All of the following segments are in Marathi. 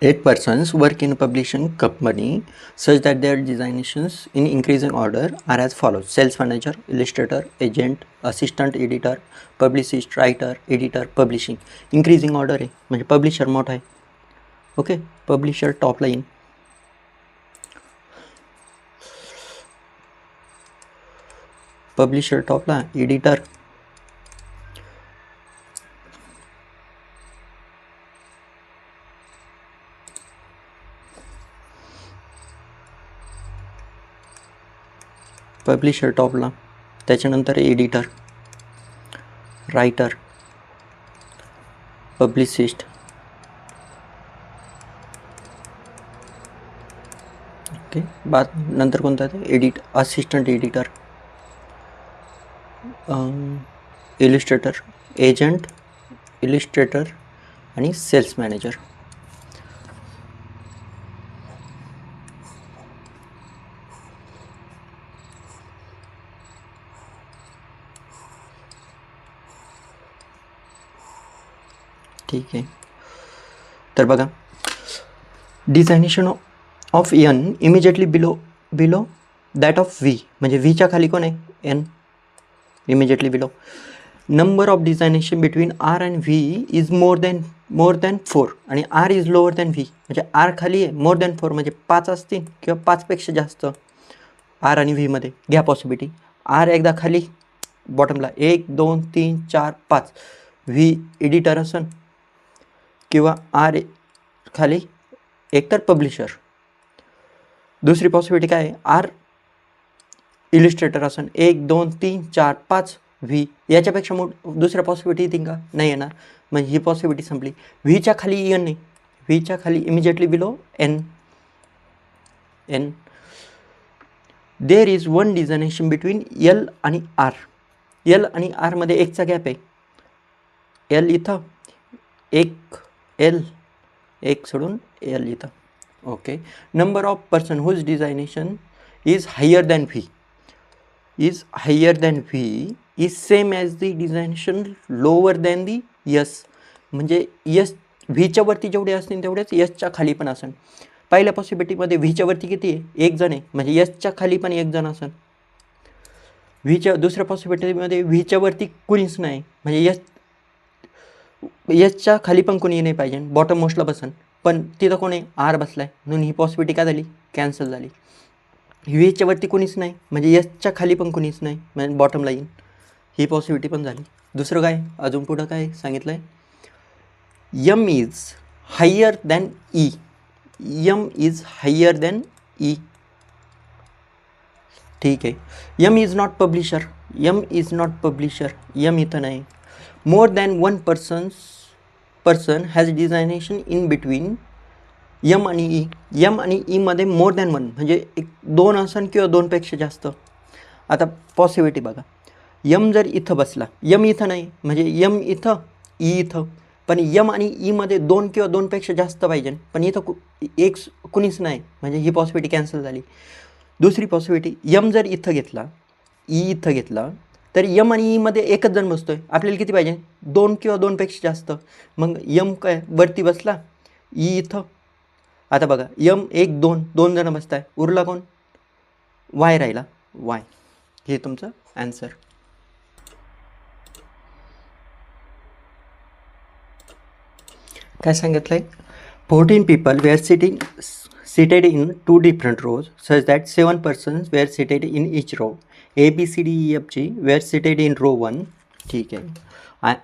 8 persons work in a publishing company such that their designations in increasing order are as follows: sales manager, illustrator, agent, assistant editor, publicist, writer, editor, publishing. increasing order आहे म्हणजे पब्लिशर मोठा आहे. Okay, publisher top line, publisher टॉपला, एडिटर, पब्लिशर टॉपला, त्याच्यानंतर एडिटर, रायटर, पब्लिसिस्ट, ओके. बाद नंतर कोणता आहे? Assistant editor, illustrator, agent, illustrator आणि सेल्स मॅनेजर. ठीक आहे. तर बघा, designation of N immediately below that of V, म्हणजे व्हीच्या खाली कोण आहे? N. Immediately below. Number of designation between R and V is more than 4 आणि R is lower than V, म्हणजे आर खाली आहे, मोर दॅन 4 म्हणजे 5 असतील किंवा 5पेक्षा जास्त आर आणि व्हीमध्ये. घ्या पॉसिबिलिटी. आर एकदा खाली बॉटमला 1 2 3 4 5, व्ही एडिटर असन किंवा आर खाली एकतर पब्लिशर. दुसरी पॉसिबिलिटी काय आहे? आर इलिस्ट्रेटर असन 1 2 3 4 5, व्ही याच्यापेक्षा दुसऱ्या पॉसिबिलिटी येतील का? नाही येणार. म्हणजे ही पॉसिबिलिटी संपली. व्हीच्या खाली एन नाही, व्हीच्या खाली immediately below N. There is one designation between L आणि आर. एल आणि आरमध्ये एकचा गॅप आहे. एल इथं, एक सोडून एल इथं. Okay. Number of person whose designation is higher than V is same as the designation lower than the S. म्हणजे यस व्हीच्या वरती जेवढे असतील तेवढेच यसच्या खाली पण असेल. पहिल्या पॉसिबिलिटीमध्ये व्हीच्या वरती किती आहे? 1 जण आहे, म्हणजे यसच्या खाली पण 1 जण असेल. दुसऱ्या पॉसिबिलिटीमध्ये व्हीच्या वरती कुणीच नाही, म्हणजे यसच्या खाली पण कोणी नाही पाहिजे, बॉटम मोस्टला बसन, पण तिथं कोण आहे? आर बसलाय, म्हणून ही पॉसिबिलिटी काय झाली? कॅन्सल झाली. व्हीच्या वरती कोणीच नाही, म्हणजे यसच्या खाली पण कोणीच नाही, म्हणजे बॉटम लाईन, ही पॉसिबिलिटी पण झाली. दुसरं काय अजून पुढं काय सांगितलं आहे? M is higher than E. M is higher than E. ठीक आहे. M is not publisher. M इथं नाही. More than one person has designation in between M आणि ई. यम आणि ईमध्ये मोर दॅन 1 म्हणजे 2 असन किंवा 2पेक्षा जास्त. आता पॉसिबिलिटी बघा. यम जर इथं बसला, यम इथं नाही, म्हणजे यम इथं, ई इथं, पण यम आणि ईमध्ये 2 किंवा 2पेक्षा जास्त पाहिजे, पण इथं कुणीच नाही, म्हणजे ही पॉसिबिलिटी कॅन्सल झाली. दुसरी पॉसिबिलिटी, यम जर इथं घेतला, ई इथं घेतला, तर यम आणि ईमध्ये एकच जण बसतोय. आपल्याला किती पाहिजे? 2 किंवा 2पेक्षा जास्त. मग यम काय वरती बसला, ई इथं. आता बघा, यम 1 2 जण बसताय, उरला कोण? वाय राहिला, वाय. हे तुमचं आन्सर. काय सांगितलंय? 14 people were seated in 2 different rows such that 7 persons were seated in each row. A, B, C, D, E, F, G were seated in row 1. ठीक आहे.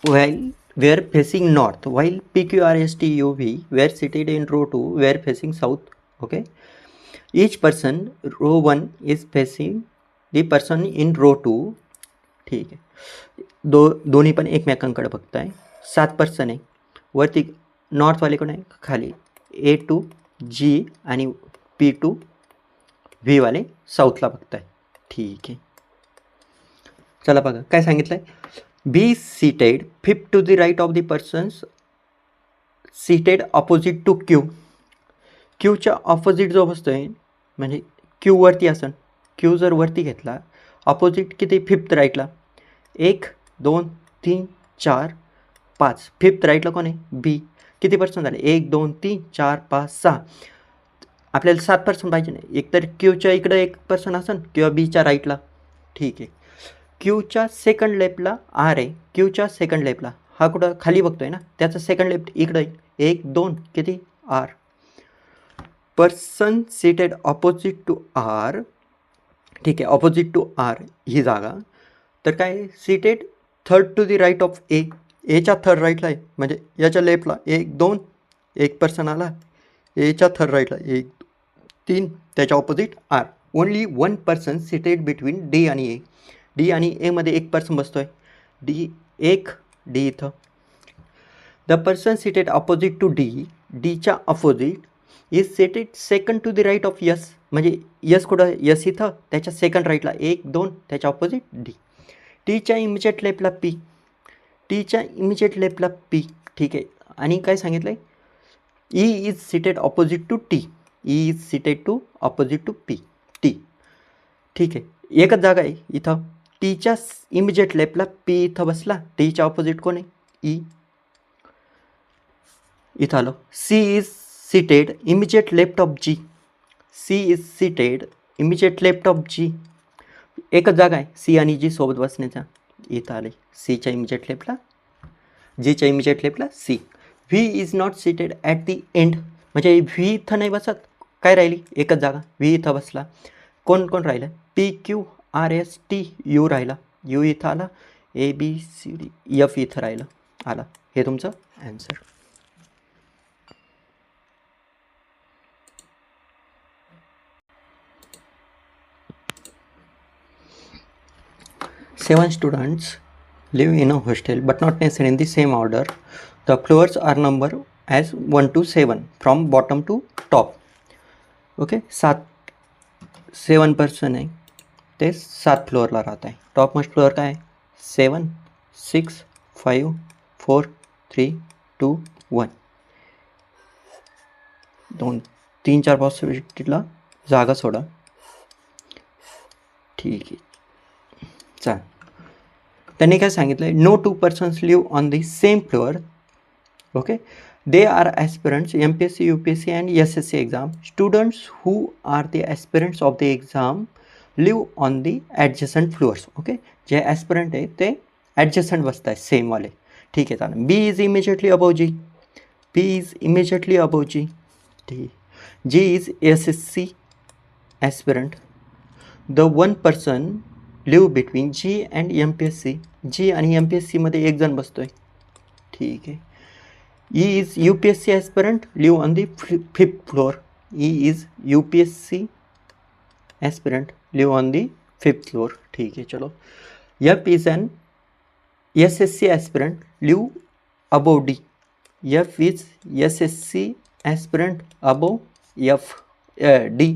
While were facing north, while P, Q, R, S, T, U, V were seated in row 2 were facing south. Okay. Each person row 1 is facing the person in row 2. ठीक आहे. दोन्ही पण एकमेकांकडे बघताय. 7 पर्सन आहे. वरती नॉर्थवाले कोण आहे? खाली A टू G आणि P टू V वाले साऊथला बघताय. ठीक आहे. चला बघा काय सांगितलंय. B seated 5th to the right of the persons seated opposite to Q. क्यूच्या ऑपोजिट जो बसतोय, म्हणजे क्यू वरती असन, क्यू जर वरती घेतला, ऑपोजिट किती? 5th राईटला 1 2 3 4 5, 5th राईटला कोण आहे? बी. किती पर्सन झाले 1 2 3 4 5 6. आपल्याला 7 पर्सन पाहिजे नाही. एकतर क्यूच्या इकडं एक पर्सन असेल किंवा बीच्या राईटला. ठीक आहे. क्यूच्या सेकंड लेफ्टला आर आहे. क्यूच्या सेकंड लेफ्टला हा कुठं खाली बघतोय ना, त्याचा सेकंड लेफ्ट इकडं आहे. 1 2 किती R. Person seated opposite to R. ठीक आहे, ऑपोजिट टू आर ही जागा. तर काय seated third to the right of A. एच्या थर्ड राईटला आहे, म्हणजे याच्या लेफ्टला 1 2 एक पर्सन आला. एच्या थर्ड राईटला 1 3 त्याच्या opposite R. Only one person seated between D आणि ए. डी आणि एमध्ये एक पर्सन बसतो आहे. डी एक डी इथं. The person seated opposite to D. डीच्या opposite is seated second to the right of yes. म्हणजे यस कुठं यस इथं, त्याच्या सेकंड राईटला 1 2 त्याच्या ऑपोजिट डी. टीच्या इमिजिएट लेफ्टला पी. टीच्या इमिजिएट लेफ्टला पी. ठीक आहे. आणि काय सांगितलं आहे, E is seated opposite to T. E is seated to opposite to P T. ठीक आहे, एकच जागा आहे इथं. टीच्या इमिजिएट लेफ्टला पी इथं बसला. टीच्या ऑपोजिट कोण आहे ई. इथं आलो. C is seated immediate left of G. C is seated immediate left of G. एकच जागा आहे सी आणि जी सोबत बसण्याचा. इथं आले सीच्या इमिजिएट लेफ्टला, जीच्या इमिजिएट लेफ्टला C. V is not seated at the end. म्हणजे व्ही इथं नाही बसत. काय राहिली एकच जागा, व्ही इथं बसला. कोण कोण राहिलं, P Q R S T U राहिला. यू इथं आला. A B C D F इथं राहिलं आला. हे तुमचं answer. Seven students live in a hostel but not necessarily in the same order. The floors are numbered as 1 to 7 from bottom to top. Okay, 7 person आहे ते 7 फ्लोअरला राहत आहे. टॉप मोस्ट फ्लोअर काय आहे 7 6 5 4 3 2 1. 2 3 4 पॉसिबिलिटीला जागा सोडा. ठीक आहे, चाल. त्यांनी काय सांगितलं आहे, no 2 persons live on the same floor. Okay, they are aspirants MPSC UPSC and SSC exam. Students who are the aspirants of the exam live on the adjacent floors. Okay, जे ॲस्पिरंट आहे ते ॲडजस्टंट बसत आहे सेमवाले. ठीक आहे, चालेल. B is immediately above G. B is immediately above G. ठीक. G is SSC aspirant. The one person live between G and MPSC. जी आणि MPSCमध्ये एक जण बसतो आहे. ठीक आहे. E is UPSC aspirant live on the 5th floor. E is UPSC aspirant live on the 5th floor. ठीक आहे, चलो. F is an SSC aspirant live above D. F is SSC aspirant above F D.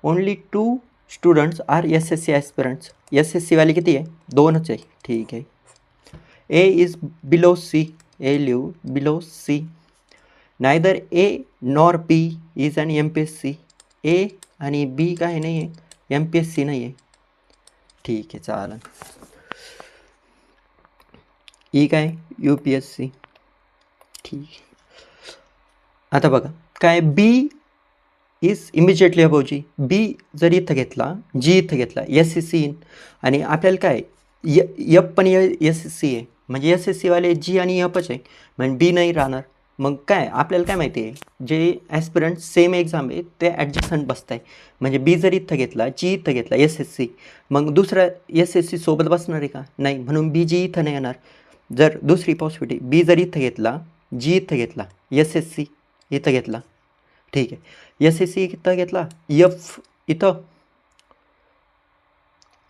Only 2 students are SSC aspirants. SSC वाले किती आहे 2च आहे. ठीक आहे. A is below C. A live below C. Neither A nor B is अन MPSC. ए आणि बी काय नाही आहे MPSC नाही आहे. ठीक आहे, चालेल. ई काय UPSC. ठीक आहे. आता बघा काय बी इज इमिजिएटली अबव जी. बी जर इथं घेतला, जी इथं घेतला, SSC इन. आणि आपल्याला काय एफ पण SSC आहे, म्हणजे SSCवाले जी आणि एफच आहे, म्हणजे बी नाही राहणार. मग काय आपल्याला काय माहिती आहे, जे ॲस्पिरंट सेम एक्झाम आहे ते ॲडजस्टंट बसत आहे. म्हणजे बी जर इथं घेतला, जी इथं घेतला SSC, मग दुसरा SSC सोबत बसणार आहे का नाही, म्हणून बी जी इथं नाही येणार. जर दुसरी पॉसिबिलिटी बी जर इथं घेतला, जी इथं घेतला, SSC इथं घेतला. ठीक आहे. SSC इथं घेतला, एफ इथं,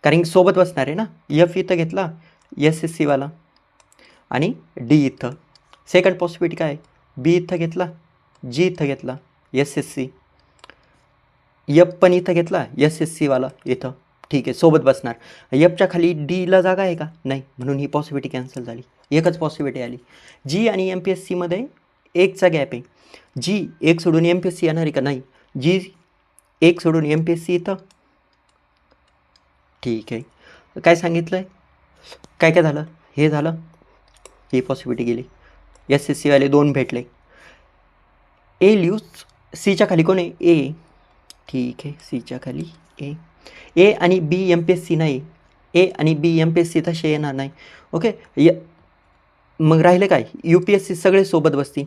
कारण सोबत बसणार आहे ना. एफ इथं घेतला SSCवाला आणि डी इथं. सेकंड पॉसिबिलिटी काय, बी इथं घेतला, जी इथं घेतला SSC, एफ पण इथं घेतला SSCवाला इथं. ठीक आहे, सोबत बसणार. एफच्या खाली डीला जागा आहे का नाही, म्हणून ही पॉसिबिलिटी कॅन्सल झाली. एकच पॉसिबिलिटी आली. जी आणि MPSCमध्ये एकचा गॅप आहे. जी एक सोडून MPSC येणार आहे का नाही, जी एक सोडून MPSC इथं. ठीक आहे. काय सांगितलं आहे, काय काय झालं, हे झालं, ही पॉसिबिलिटी गेली. SSC वाले 2 भेटले. ए लिव्स सीच्या खाली कोण आहे? ए. ठीक आहे, सीच्या खाली ए. ए आणि बी MPSC नाही. ए आणि बी MPSC तसे येणार नाही. ओके, मग राहिले काय? UPSC सगळे सोबत बसतील,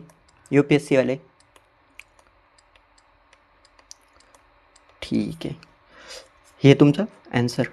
UPSC वाले. ठीक आहे, हे तुमचं ॲन्सर.